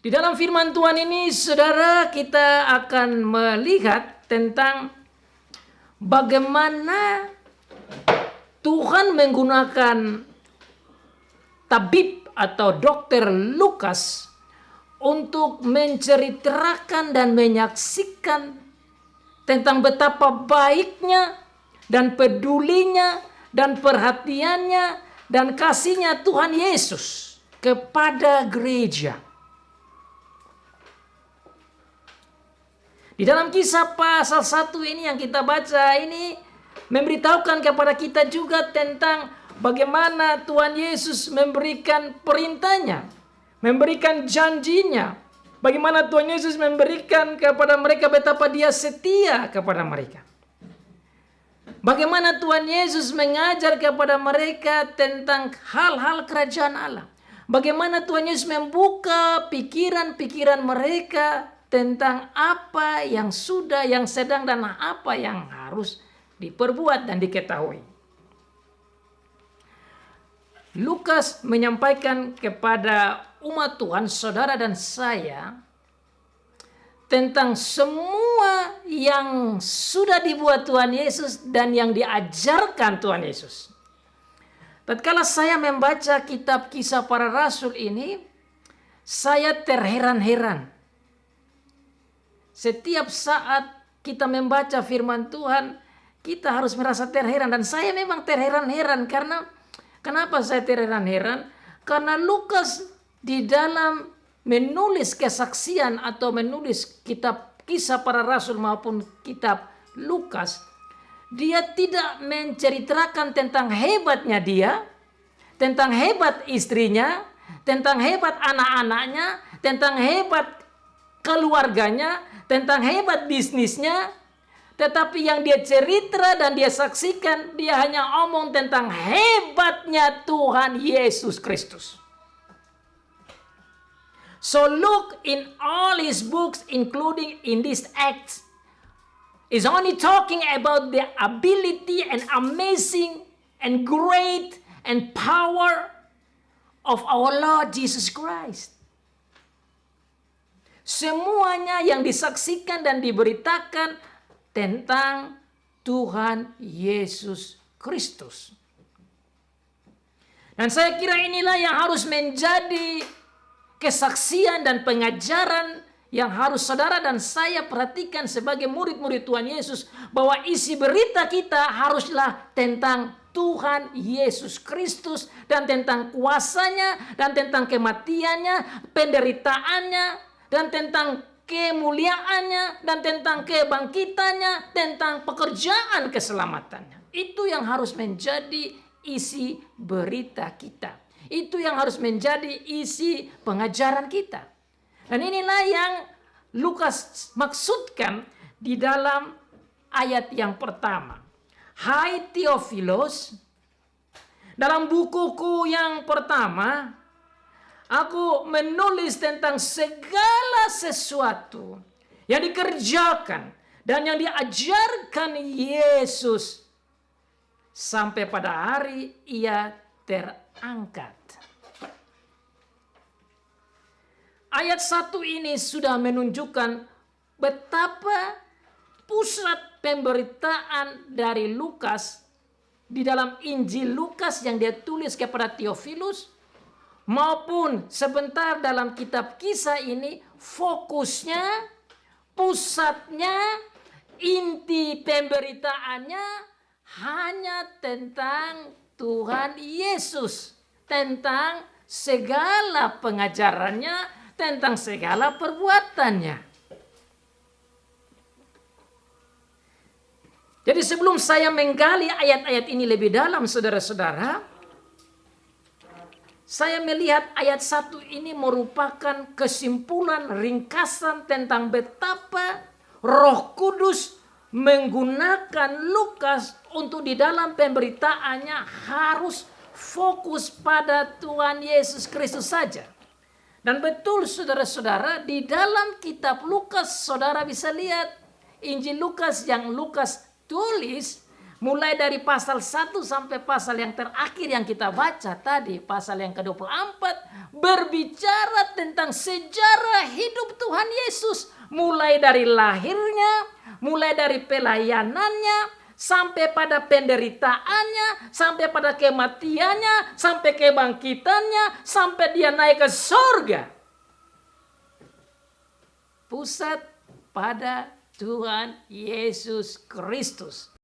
Di dalam firman Tuhan ini, saudara, kita akan melihat tentang bagaimana Tuhan menggunakan tabib atau dokter Lukas untuk menceritakan dan menyaksikan tentang betapa baiknya dan pedulinya dan perhatiannya dan kasihnya Tuhan Yesus kepada gereja. Di dalam Kisah pasal 1 ini yang kita baca ini memberitahukan kepada kita juga tentang bagaimana Tuhan Yesus memberikan perintahnya, memberikan janjinya. Bagaimana Tuhan Yesus memberikan kepada mereka betapa dia setia kepada mereka. Bagaimana Tuhan Yesus mengajar kepada mereka tentang hal-hal kerajaan Allah. Bagaimana Tuhan Yesus membuka pikiran-pikiran mereka tentang apa yang sudah, yang sedang, dan apa yang harus diperbuat dan diketahui. Lukas menyampaikan kepada umat Tuhan, saudara dan saya, tentang semua yang sudah dibuat Tuhan Yesus dan yang diajarkan Tuhan Yesus. Tatkala saya membaca kitab Kisah Para Rasul ini, saya terheran-heran. Setiap saat kita membaca firman Tuhan, kita harus merasa terheran. Dan saya memang terheran-heran karena, kenapa saya terheran-heran? Karena Lukas di dalam menulis kesaksian atau menulis kitab Kisah Para Rasul maupun kitab Lukas, dia tidak menceritakan tentang hebatnya dia, tentang hebat istrinya, tentang hebat anak-anaknya, tentang hebat keluarganya, tentang hebat bisnisnya. Tetapi yang dia cerita dan dia saksikan, dia hanya omong tentang hebatnya Tuhan Yesus Kristus. So Luke in all his books, including in this Acts, is only talking about the ability and amazing and great and power of our Lord Jesus Christ. Semuanya yang disaksikan dan diberitakan tentang Tuhan Yesus Kristus. Dan saya kira inilah yang harus menjadi kesaksian dan pengajaran yang harus saudara dan saya perhatikan sebagai murid-murid Tuhan Yesus, bahwa isi berita kita haruslah tentang Tuhan Yesus Kristus dan tentang kuasanya dan tentang kematiannya, penderitaannya, dan tentang kemuliaannya, dan tentang kebangkitannya, tentang pekerjaan keselamatannya. Itu yang harus menjadi isi berita kita. Itu yang harus menjadi isi pengajaran kita. Dan inilah yang Lukas maksudkan di dalam ayat yang pertama. Hai Theophilus, dalam bukuku yang pertama, aku menulis tentang segala sesuatu yang dikerjakan dan yang diajarkan Yesus sampai pada hari ia terangkat. Ayat 1 ini sudah menunjukkan betapa pusat pemberitaan dari Lukas di dalam Injil Lukas yang dia tulis kepada Theophilus, maupun sebentar dalam kitab Kisah ini, fokusnya, pusatnya, inti pemberitaannya hanya tentang Tuhan Yesus, tentang segala pengajarannya, tentang segala perbuatannya. Jadi sebelum saya menggali ayat-ayat ini lebih dalam, saudara-saudara, saya melihat ayat 1 ini merupakan kesimpulan ringkasan tentang betapa Roh Kudus menggunakan Lukas untuk di dalam pemberitaannya harus fokus pada Tuhan Yesus Kristus saja. Dan betul saudara-saudara, di dalam kitab Lukas saudara bisa lihat Injil Lukas yang Lukas tulis, Mulai dari pasal 1 sampai pasal yang terakhir yang kita baca tadi, pasal yang ke-24, berbicara tentang sejarah hidup Tuhan Yesus. Mulai dari lahirnya, mulai dari pelayanannya, sampai pada penderitaannya, sampai pada kematiannya, sampai kebangkitannya, sampai dia naik ke surga. Pusat pada Tuhan Yesus Kristus.